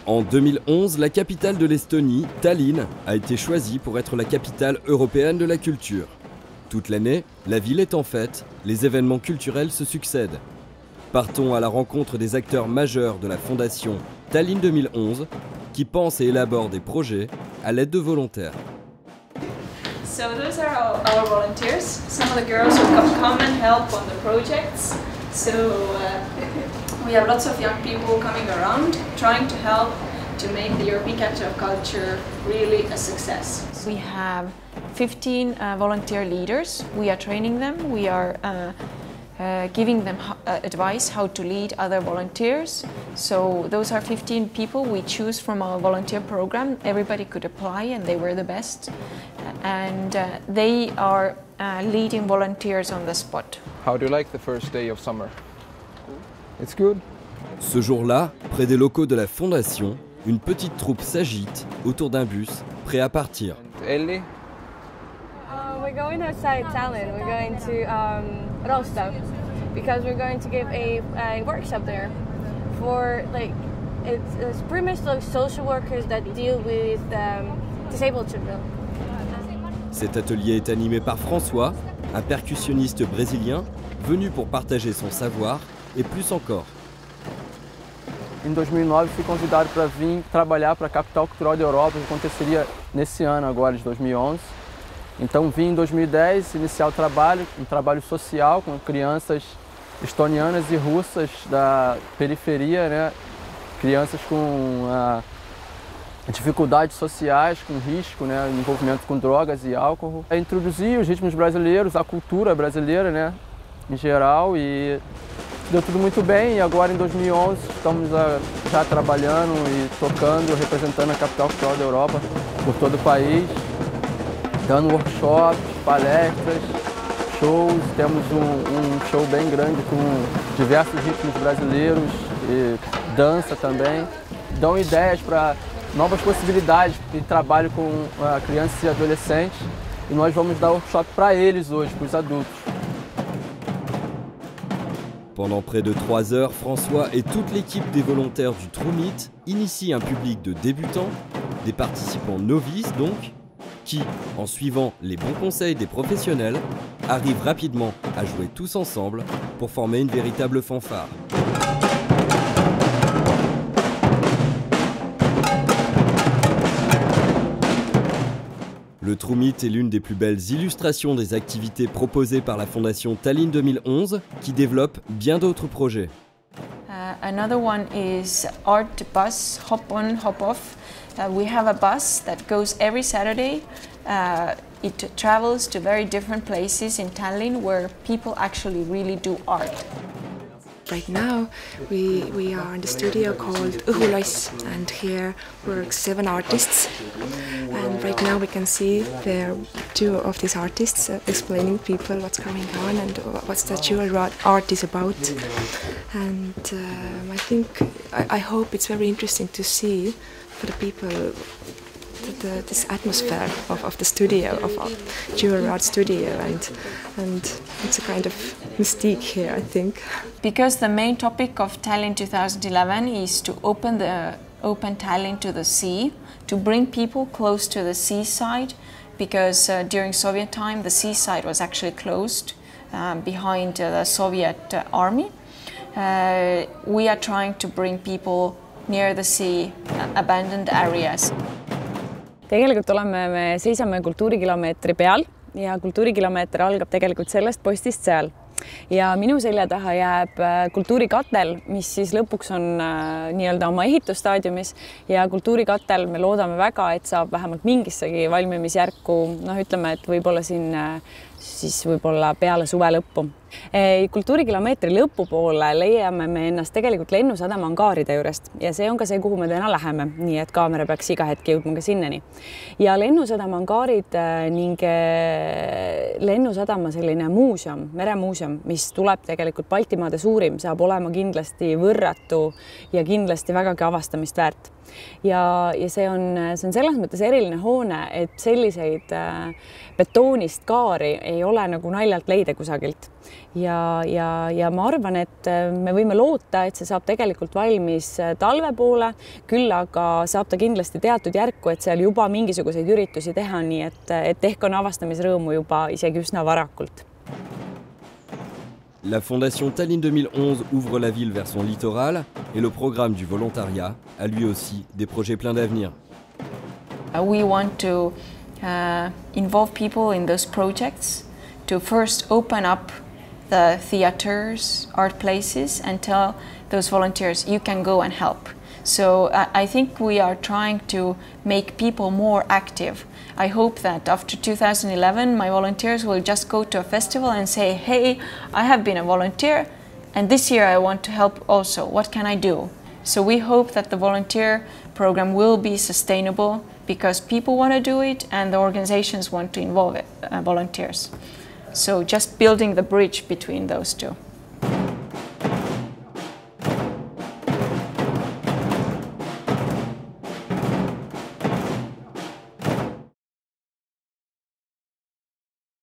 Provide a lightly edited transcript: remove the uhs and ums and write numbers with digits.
En 2011, la capitale de l'Estonie, Tallinn, a été choisie pour être la capitale européenne de la culture. Toute l'année, la ville est en fête, les événements culturels se succèdent. Partons à la rencontre des acteurs majeurs de la fondation Tallinn 2011 qui pensent et élaborent des projets à l'aide de volontaires. So those are our volunteers. Some of the girls who come and help on the projects. So we have lots of young people coming around, trying to help to make the European Capital of Culture really a success. We have 15 volunteer leaders. We are training them. We are giving them advice how to lead other volunteers. So those are 15 people we choose from our volunteer program. Everybody could apply and they were the best. And they are leading volunteers on the spot. How do you like the first day of summer? It's good. Ce jour-là, près des locaux de la fondation, une petite troupe s'agite autour d'un bus, prêt à partir. Ellie? We're going outside Tallinn. We're going to Rostov because we're going to give a workshop there for it's pretty much like social workers that deal with disabled children. Cet atelier est animé par François, un percussionniste brésilien venu pour partager son savoir et plus encore. Em 2009 fui convidado para vir trabalhar para a Capital Cultural da Europa, que aconteceria nesse ano agora de 2011. Então vim em 2010 iniciar o trabalho, um trabalho social com crianças estonianas e russas da periferia, né? Crianças com dificuldades sociais, com risco, né? Envolvimento com drogas e álcool. Introduzir os ritmos brasileiros, a cultura brasileira, né? Em geral, e deu tudo muito bem. E agora em 2011 estamos já trabalhando e tocando, representando a Capital Cultural da Europa por todo o país, dando workshops, palestras, shows. Temos show bem grande com diversos ritmos brasileiros e dança também. Dão ideias para novas possibilidades de trabalho com crianças e adolescentes. E nós vamos dar workshop para eles hoje, para os adultos. Pendant près de 3 heures, François et toute l'équipe des volontaires du Trumit initient un public de débutants, des participants novices donc, qui, en suivant les bons conseils des professionnels, arrivent rapidement à jouer tous ensemble pour former une véritable fanfare. Le Trumit est l'une des plus belles illustrations des activités proposées par la Fondation Tallinn 2011 qui développe bien d'autres projets. Another one is Art Bus Hop On Hop Off. We have a bus that goes every Saturday. It travels to very different places in Tallinn where people actually really do art. Right now we are in the studio called Õhuloss, and here work 7 artists, and right now we can see there 2 of these artists explaining people what's going on and what the jewel art is about. And I hope it's very interesting to see for the people this atmosphere of the studio, of our jewel art studio, and it's a kind of mystique here, I think. Because the main topic of Tallinn 2011 is to open Tallinn to the sea, to bring people close to the seaside, because during Soviet time the seaside was actually closed behind the Soviet army. We are trying to bring people near the sea, abandoned areas. Tegelikult me seisame kultuurikilomeetri peal ja kultuurikilomeeter algab tegelikult sellest postist seal. Ja minu selja taha jääb kultuurikatel, mis siis lõpuks on nii-öelda oma ehitusstaadiumis, ja kultuurikatel me loodame väga, et saab vähemalt mingissegi valmimisjärku, ütleme, et võib-olla siin siis võib-olla peale suve lõppu. Kultuurikilomeetri lõpupoole leiame me ennast tegelikult Lennusadama angaaride juurest ja see on ka see, kuhu me täna läheme, nii et kaamera peaks iga hetk jõudma ka sinnani. Ja Lennusadama angaarid ning Lennusadama selline muuseum, meremuuseum, mis tuleb tegelikult Baltimaade suurim, saab olema kindlasti võrratu ja kindlasti vägagi avastamist väärt. Ja see on selles mõttes eriline hoone, et selliseid betoonist kaari ei ole nagu naljalt leida kusagilt. ja ma arvan, et me võime loota, et see saab tegelikult valmis talve poole, küll aga saab ta kindlasti teatud järku, et seal juba mingisuguseid üritusi teha, nii et ehk on avastamisrõõmu juba isegi üsna varakult. La Fondation Tallinn 2011 ouvre la ville vers son littoral et le programme du volontariat a lui aussi des projets pleins d'avenir. We want to involve people in those projects to first open up the theaters, art places, and tell those volunteers you can go and help. So I think we are trying to make people more active. I hope that after 2011 my volunteers will just go to a festival and say, hey, I have been a volunteer and this year I want to help also. What can I do? So we hope that the volunteer program will be sustainable because people want to do it and the organizations want to involve volunteers. So just building the bridge between those two.